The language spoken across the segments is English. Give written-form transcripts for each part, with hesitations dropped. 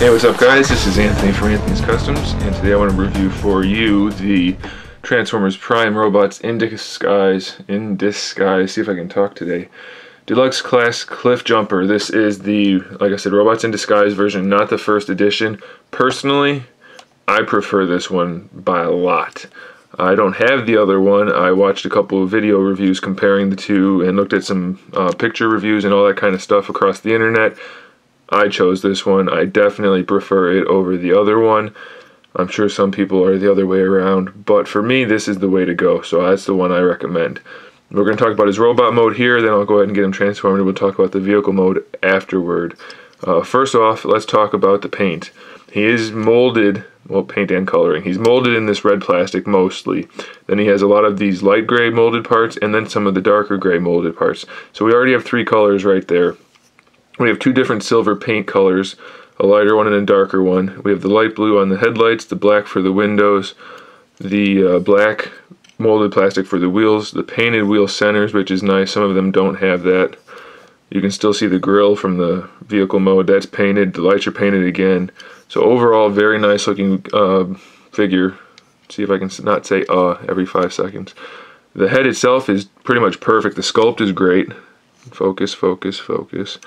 Hey, what's up guys? This is Anthony from Anthony's Customs, and today I want to review for you the Transformers Prime Robots in Disguise, see if I can talk today, Deluxe Class Cliff Jumper. This is the, like I said, Robots in Disguise version, not the first edition. Personally, I prefer this one by a lot. I don't have the other one. I watched a couple of video reviews comparing the two and looked at some picture reviews and all that kind of stuff across the internet. I chose this one. I definitely prefer it over the other one. I'm sure some people are the other way around, but for me this is the way to go, so that's the one I recommend. We're going to talk about his robot mode here, then I'll go ahead and get him transformed, and we'll talk about the vehicle mode afterward. First off, let's talk about the paint. He is molded, well, paint and coloring. He's molded in this red plastic mostly. Then he has a lot of these light gray molded parts and then some of the darker gray molded parts. So we already have three colors right there. We have two different silver paint colors, a lighter one and a darker one. We have the light blue on the headlights, the black for the windows, the black molded plastic for the wheels, the painted wheel centers, which is nice. Some of them don't have that. You can still see the grille from the vehicle mode. That's painted. The lights are painted again. So overall, very nice looking figure. See if I can not say every 5 seconds. The head itself is pretty much perfect. The sculpt is great. Focus, focus, focus.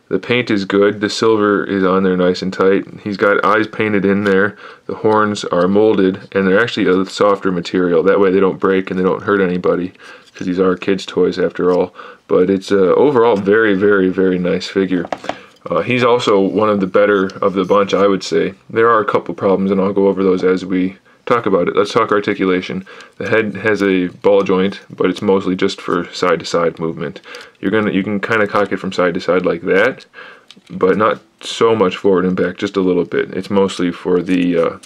The paint is good. The silver is on there nice and tight. He's got eyes painted in there. The horns are molded, and they're actually a softer material. That way they don't break and they don't hurt anybody, because these are kids' toys after all. But it's overall very, very, very nice figure. He's also one of the better of the bunch, I would say. There are a couple problems, and I'll go over those as we talk about it. Let's talk articulation. The head has a ball joint, but it's mostly just for side-to-side movement. You can kind of cock it from side to side like that, but not so much forward and back, just a little bit. It's mostly for the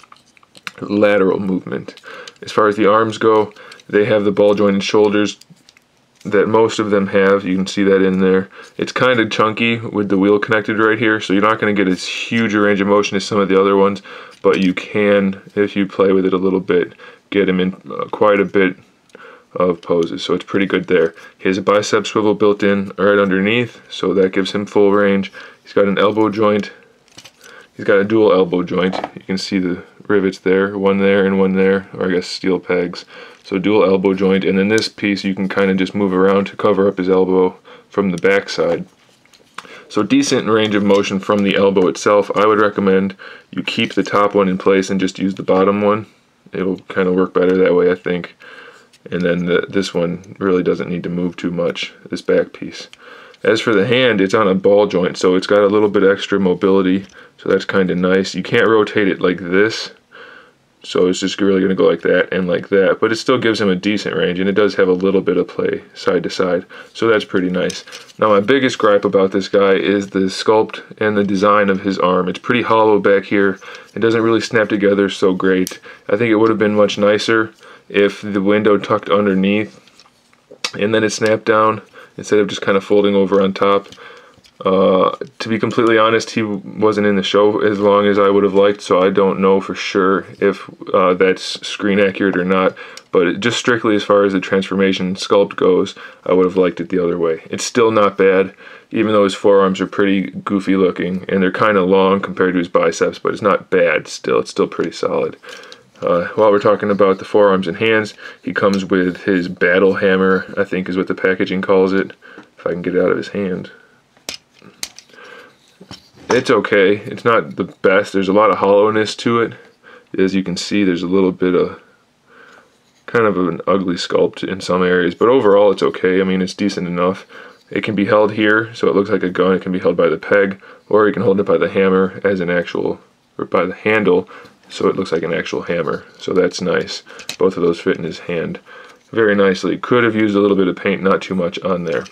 lateral movement. As far as the arms go, they have the ball jointed shoulders that most of them have. You can see that in there. It's kind of chunky with the wheel connected right here, so you're not going to get as huge a range of motion as some of the other ones, but you can, if you play with it a little bit, get him in quite a bit of poses, so it's pretty good there. He has a bicep swivel built in right underneath, so that gives him full range. He's got an elbow joint. He's got a dual elbow joint. You can see the rivets there, one there and one there, or I guess steel pegs. So dual elbow joint, and then this piece you can kind of just move around to cover up his elbow from the back side. So decent range of motion from the elbow itself. I would recommend you keep the top one in place and just use the bottom one. It'll kind of work better that way, I think. And then this one really doesn't need to move too much, this back piece. As for the hand, it's on a ball joint, so it's got a little bit extra mobility, so that's kind of nice. You can't rotate it like this, so it's just really going to go like that and like that, but it still gives him a decent range, and it does have a little bit of play side to side, so that's pretty nice. Now my biggest gripe about this guy is the sculpt and the design of his arm. It's pretty hollow back here. It doesn't really snap together so great. I think it would have been much nicer if the window tucked underneath and then it snapped down instead of just kind of folding over on top. To be completely honest, he wasn't in the show as long as I would have liked, so I don't know for sure if that's screen accurate or not, but just strictly as far as the transformation sculpt goes, I would have liked it the other way. It's still not bad, even though his forearms are pretty goofy looking, and they're kind of long compared to his biceps, but it's not bad still. It's still pretty solid. While we're talking about the forearms and hands, he comes with his battle hammer, I think is what the packaging calls it, if I can get it out of his hand. It's okay. It's not the best. There's a lot of hollowness to it. As you can see, there's a little bit of kind of an ugly sculpt in some areas, but overall it's okay. I mean, it's decent enough. It can be held here, so it looks like a gun. It can be held by the peg, or you can hold it by the hammer as an actual, or by the handle, so it looks like an actual hammer. So that's nice. Both of those fit in his hand very nicely. Could have used a little bit of paint, not too much on there.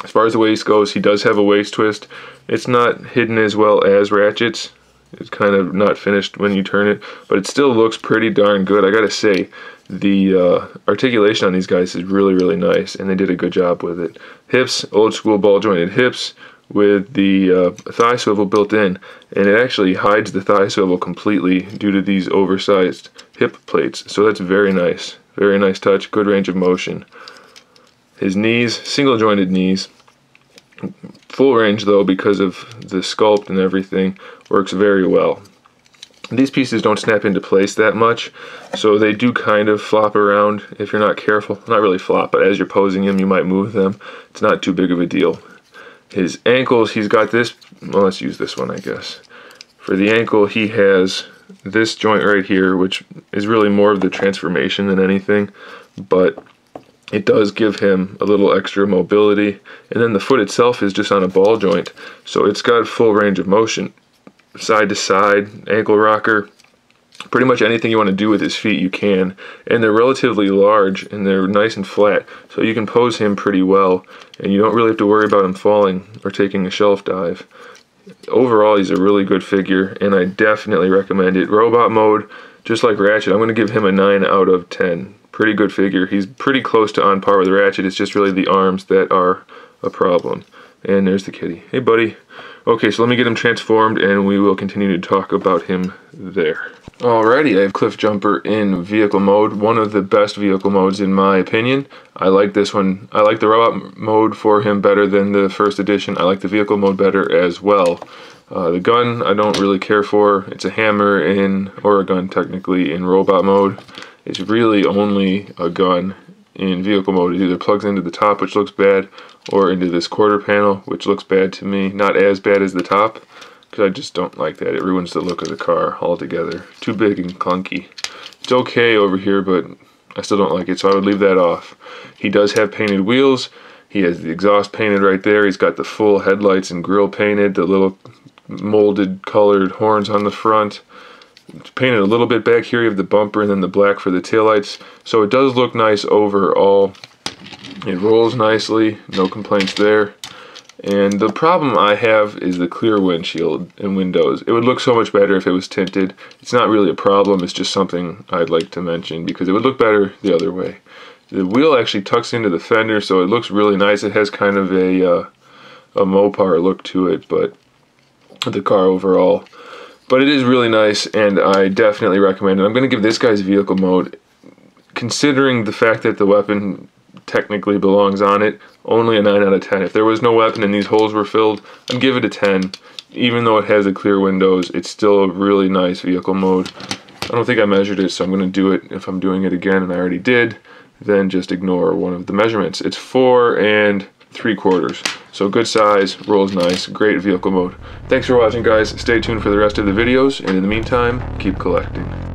As far as the waist goes, he does have a waist twist. It's not hidden as well as Ratchet's. It's kind of not finished when you turn it, but it still looks pretty darn good. I gotta say, the articulation on these guys is really, really nice, and they did a good job with it. Hips, old school ball jointed hips with the thigh swivel built in, and it actually hides the thigh swivel completely due to these oversized hip plates. So that's very nice. Very nice touch, good range of motion. His knees, single jointed knees, Full range though, because of the sculpt and everything, works very well. These pieces don't snap into place that much, so they do kind of flop around if you're not careful. Not really flop, but as you're posing them, you might move them. It's not too big of a deal. His ankles, he's got this, well, let's use this one, I guess. For the ankle, he has this joint right here, which is really more of the transformation than anything, but it does give him a little extra mobility. And then the foot itself is just on a ball joint, so it's got full range of motion. Side to side, ankle rocker, pretty much anything you want to do with his feet you can. And they're relatively large and they're nice and flat, so you can pose him pretty well, and you don't really have to worry about him falling or taking a shelf dive. Overall, he's a really good figure, and I definitely recommend it. Robot mode, just like Ratchet, I'm going to give him a 9 out of 10. Pretty good figure. He's pretty close to on par with Ratchet. It's just really the arms that are a problem. And there's the kitty. Hey, buddy. Okay, so let me get him transformed, and we will continue to talk about him there. Alrighty, I have CLIFFJUMPER in vehicle mode. One of the best vehicle modes in my opinion. I like this one. I like the robot mode for him better than the first edition. I like the vehicle mode better as well. The gun I don't really care for. It's a hammer or a gun technically in robot mode. It's really only a gun in vehicle mode. It either plugs into the top, which looks bad, or into this quarter panel, which looks bad to me. Not as bad as the top, because I just don't like that. It ruins the look of the car altogether. Too big and clunky. It's okay over here, but I still don't like it, so I would leave that off. He does have painted wheels. He has the exhaust painted right there. He's got the full headlights and grille painted, the little molded colored horns on the front. It's painted a little bit back here. You have the bumper and then the black for the taillights. So it does look nice overall. It rolls nicely, no complaints there. And the problem I have is the clear windshield and windows. It would look so much better if it was tinted. It's not really a problem, it's just something I'd like to mention because it would look better the other way. The wheel actually tucks into the fender, so it looks really nice. It has kind of a Mopar look to it, but the car overall. But it is really nice, and I definitely recommend it. I'm going to give this guy's vehicle mode, considering the fact that the weapon technically belongs on it, only a 9 out of 10. If there was no weapon and these holes were filled, I'd give it a 10. Even though it has the clear windows, it's still a really nice vehicle mode. I don't think I measured it, so I'm going to do it. If I'm doing it again, and I already did, then just ignore one of the measurements. It's 4 3/4. So good size, rolls nice, great vehicle mode. Thanks for watching, guys. Stay tuned for the rest of the videos, and in the meantime, keep collecting.